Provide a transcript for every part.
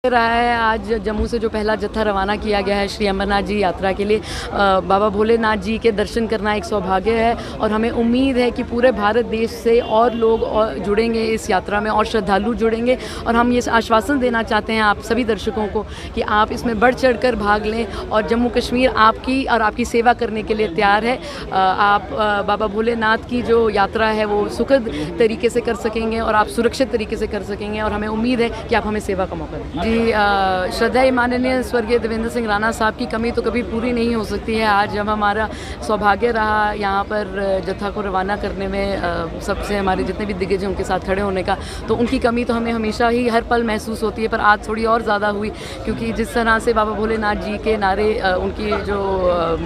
रहा है। आज जम्मू से जो पहला जत्था रवाना किया गया है श्री अमरनाथ जी यात्रा के लिए, बाबा भोलेनाथ जी के दर्शन करना एक सौभाग्य है और हमें उम्मीद है कि पूरे भारत देश से और लोग जुड़ेंगे इस यात्रा में और श्रद्धालु जुड़ेंगे। और हम ये आश्वासन देना चाहते हैं आप सभी दर्शकों को कि आप इसमें बढ़ चढ़कर भाग लें और जम्मू कश्मीर आपकी और आपकी सेवा करने के लिए तैयार है। आप बाबा भोलेनाथ की जो यात्रा है वो सुखद तरीके से कर सकेंगे और आप सुरक्षित तरीके से कर सकेंगे और हमें उम्मीद है कि आप हमें सेवा का मौका दें। जी, श्रद्धेय माननीय स्वर्गीय देवेंद्र सिंह राणा साहब की कमी तो कभी पूरी नहीं हो सकती है। आज जब हमारा सौभाग्य रहा यहाँ पर जत्था को रवाना करने में सबसे हमारे जितने भी दिग्गज हैं उनके साथ खड़े होने का, तो उनकी कमी तो हमें हमेशा ही हर पल महसूस होती है, पर आज थोड़ी और ज़्यादा हुई क्योंकि जिस तरह से बाबा भोलेनाथ जी के नारे उनकी जो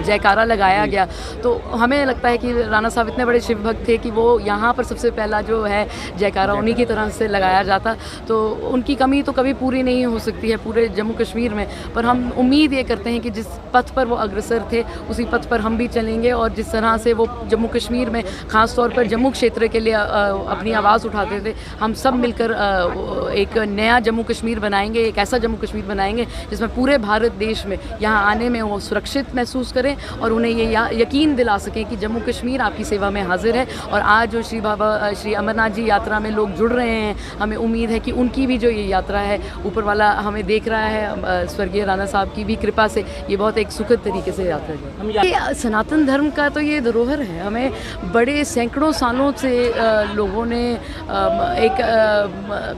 जयकारा लगाया गया, तो हमें लगता है कि राणा साहब इतने बड़े शिव भक्त थे कि वो यहाँ पर सबसे पहला जो है जयकारा उन्हीं की तरह से लगाया जाता। तो उनकी कमी तो कभी पूरी नहीं हो सकती है पूरे जम्मू कश्मीर में, पर हम उम्मीद ये करते हैं कि जिस पथ पर वो अग्रसर थे उसी पथ पर हम भी चलेंगे और जिस तरह से वो जम्मू कश्मीर में ख़ास तौर पर जम्मू क्षेत्र के लिए अपनी आवाज़ उठाते थे, हम सब मिलकर एक नया जम्मू कश्मीर बनाएंगे, एक ऐसा जम्मू कश्मीर बनाएंगे जिसमें पूरे भारत देश में यहाँ आने में वो सुरक्षित महसूस करें और उन्हें ये यकीन दिला सकें कि जम्मू कश्मीर आपकी सेवा में हाजिर है। और आज जो श्री अमरनाथ जी यात्रा में लोग जुड़ रहे हैं, हमें उम्मीद है कि उनकी भी जो ये यात्रा है ऊपर वाला हमें देख रहा है, स्वर्गीय राणा साहब की भी कृपा से ये बहुत एक सुखद तरीके से यात्रा है। ये सनातन धर्म का तो ये धरोहर है। हमें बड़े सैकड़ों सालों से लोगों ने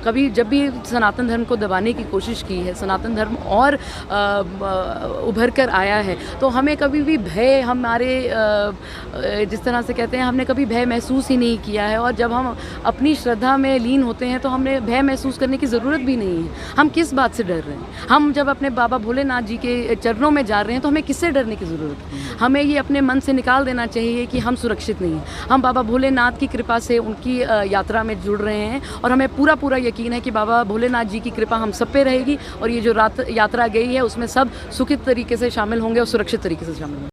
कभी जब भी सनातन धर्म को दबाने की कोशिश की है, सनातन धर्म और उभर कर आया है, तो हमें कभी भी भय, हमारे जिस तरह से कहते हैं, हमने कभी भय महसूस ही नहीं किया है। और जब हम अपनी श्रद्धा में लीन होते हैं तो हमने भय महसूस करने की ज़रूरत भी नहीं है। हम किस बात से डर रहे हैं? हम जब अपने बाबा भोलेनाथ जी के चरणों में जा रहे हैं तो हमें किससे डरने की ज़रूरत है? हमें ये अपने मन से निकाल देना चाहिए कि हम सुरक्षित नहीं हैं। हम बाबा भोलेनाथ की कृपा से उनकी यात्रा में जुड़ रहे हैं और हमें पूरा यकीन है कि बाबा भोलेनाथ जी की कृपा हम सब पे रहेगी और ये जो यात्रा गई है उसमें सब सुखित तरीके से शामिल होंगे और सुरक्षित तरीके से शामिल होंगे।